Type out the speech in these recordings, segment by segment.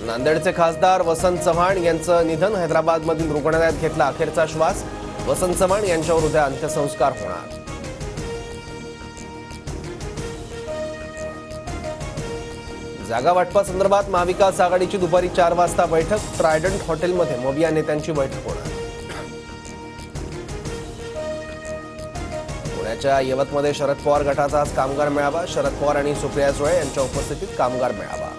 नांदेडचे खासदार वसंत चव्हाण यांचं निधन. हैदराबादमधील रुग्णालयात घेतला अखेरचा श्वास. वसंत चव्हाण यांच्यावर उद्या अंत्यसंस्कार होणार. जागा वाटपासंदर्भात महाविकास आघाडीची दुपारी 4 वाजता बैठक. ट्रायडंट हॉटेलमध्ये मोबिया नेत्यांची बैठक होणार. पुण्याच्या यवतमध्ये शरद पवार गटाचा आज कामगार मेळावा. शरद पवार आणि सुप्रिया सुळे यांच्या उपस्थितीत कामगार मेळावा.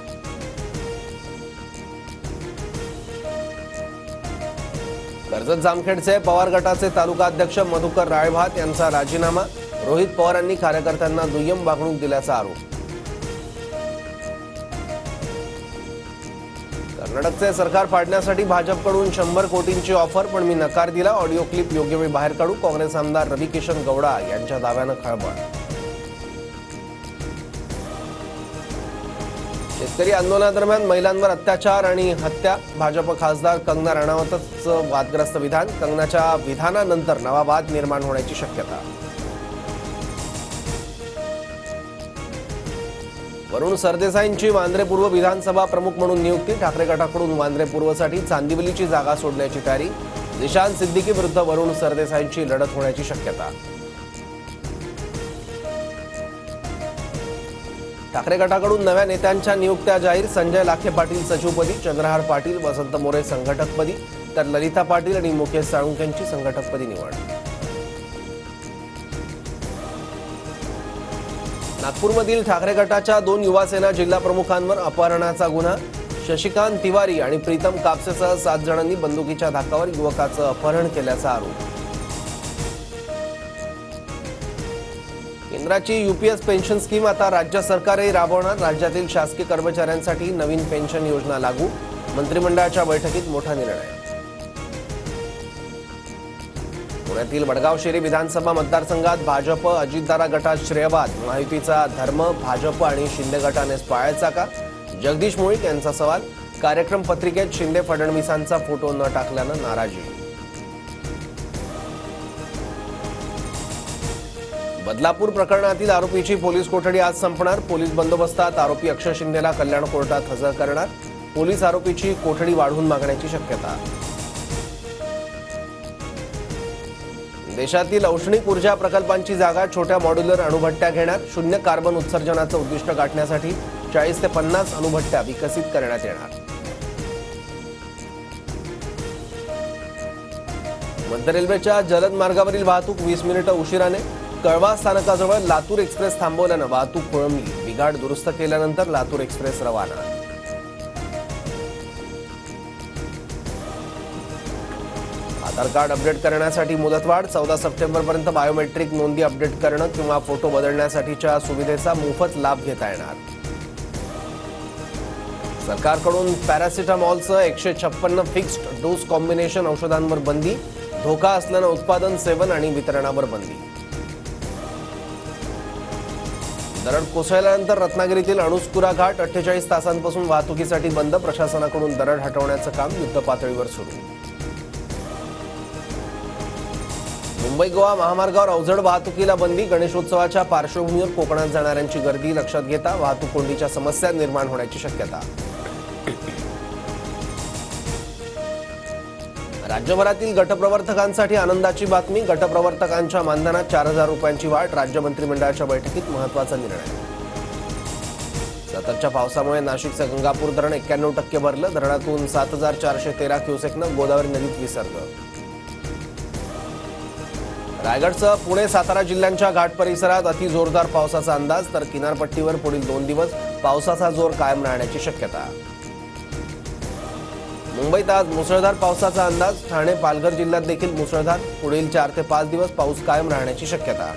कर्जत जामखेडचे पवार गटाचे तालुका अध्यक्ष मधुकर राळभात यांचा राजीनामा. रोहित पवारांनी कार्यकर्त्यांना दुय्यम वागणूक दिल्याचा आरोप. कर्नाटकचे सरकार पाडण्यासाठी भाजपकडून 100 कोटींची ऑफर, पण मी नकार दिला. ऑडिओ क्लिप योग्य वेळी बाहेर काढू. काँग्रेस आमदार रवी किशन गौडा यांच्या दाव्यानं खळबळ. शेतकरी आंदोलनादरम्यान महिलांवर अत्याचार आणि हत्या. भाजप खासदार कंगना राणावतचं वादग्रस्त विधान. कंगनाच्या विधानानंतर नवा वाद निर्माण होण्याची शक्यता. वरुण सरदेसाईंची वांद्रे पूर्व विधानसभा प्रमुख म्हणून नियुक्ती. ठाकरे गटाकडून वांद्रे पूर्वसाठी चांदिवलीची जागा सोडण्याची तयारी. निशांत सिद्दीकी विरुद्ध वरुण सरदेसाईंची लढत होण्याची शक्यता. ठाकरे गटाकडून नव्या नेत्यांच्या नियुक्त्या जाहीर. संजय लाखे पाटील सचिवपदी, चंद्रहार पाटील, वसंत मोरे संघटकपदी, तर ललिता पाटील आणि मुकेश साळुंखेंची संघटकपदी निवड. नागपूरमधील ठाकरे गटाच्या 2 युवासेना जिल्हा प्रमुखांवर अपहरणाचा गुन्हा. शशिकांत तिवारी आणि प्रीतम कापसेसह 7 जणांनी बंदुकीच्या धाकावर युवकाचं अपहरण केल्याचा आरोप. केंद्राची यूपीएस पेन्शन स्कीम आता राज्य सरकारही राबवणार. राज्यातील शासकीय कर्मचाऱ्यांसाठी नवीन पेन्शन योजना लागू. मंत्रिमंडळाच्या बैठकीत मोठा निर्णय. पुण्यातील वडगाव शेरी विधानसभा मतदारसंघात भाजप अजितदादा गटात श्रेयवाद. महायुतीचा धर्म भाजप आणि शिंदे गटानेच पाळायचा का? जगदीश मुळीक यांचा सवाल. कार्यक्रम पत्रिकेत शिंदे फडणवीसांचा फोटो न टाकल्यानं नाराजी. बदलापूर प्रकरणातील आरोपीची पोलीस कोठडी आज संपणार. पोलीस बंदोबस्तात आरोपी अक्षय शिंदेला कल्याण कोर्टात हजर करणार. पोलीस आरोपीची कोठडी वाढवून मागण्याची शक्यता. देशातील औष्णिक ऊर्जा प्रकल्पांची जागा छोट्या मॉड्युलर अणुभट्ट्या घेणार. शून्य कार्बन उत्सर्जनाचं उद्दिष्ट गाठण्यासाठी 40 ते 50 अणुभट्ट्या विकसित करण्यात येणार. मध्य रेल्वेच्या जलद मार्गावरील वाहतूक 20 मिनिटं उशिराने. कळवा स्थानकाजवळ लातूर एक्सप्रेस थांबवल्यानं वाहतूक खोळंबली. बिघाड दुरुस्त केल्यानंतर लातूर एक्सप्रेस रवाना. आधार कार्ड अपडेट करण्यासाठी मुदतवाढ. 14 सप्टेंबरपर्यंत बायोमेट्रिक नोंदी अपडेट करणं किंवा फोटो बदलण्यासाठीच्या सुविधेचा मोफत लाभ घेता येणार. सरकारकडून पॅरासिटामॉलचं 156 फिक्स्ड डोस कॉम्बिनेशन औषधांवर बंदी. धोका असल्यानं उत्पादन, सेवन आणि वितरणावर बंदी. दरड कोसळल्यानंतर रत्नागिरीतील अणुस्कुरा घाट 48 तासांपासून वाहतुकीसाठी बंद. प्रशासनाकडून दरड हटवण्याचं काम युद्धपातळीवर सुरू. मुंबई गोवा महामार्गावर अवजड वाहतुकीला बंदी. गणेशोत्सवाच्या पार्श्वभूमीवर कोकणात जाणाऱ्यांची गर्दी लक्षात घेता वाहतूक कोंडीच्या समस्या निर्माण होण्याची शक्यता. राज्यभरातील गटप्रवर्तकांसाठी आनंदाची बातमी. गटप्रवर्तकांच्या मानधनात 4000 रुपयांची वाढ. राज्य मंत्रिमंडळाच्या बैठकीत महत्त्वाचा निर्णय. सततच्या पावसामुळे नाशिकचं गंगापूर धरण 91% भरलं. धरणातून 7413 क्युसेकनं गोदावरी नदीत विसर्ग. रायगडसह पुणे सातारा जिल्ह्यांच्या घाट परिसरात अति जोरदार पावसाचा अंदाज. तर किनारपट्टीवर पुढील 2 दिवस पावसाचा जोर कायम राहण्याची शक्यता. मुंबईत आज मुसळधार पावसाचा अंदाज. ठाणे पालघर जिल्ह्यात देखील मुसळधार. पुढील 4 ते 5 दिवस पाऊस कायम राहण्याची शक्यता.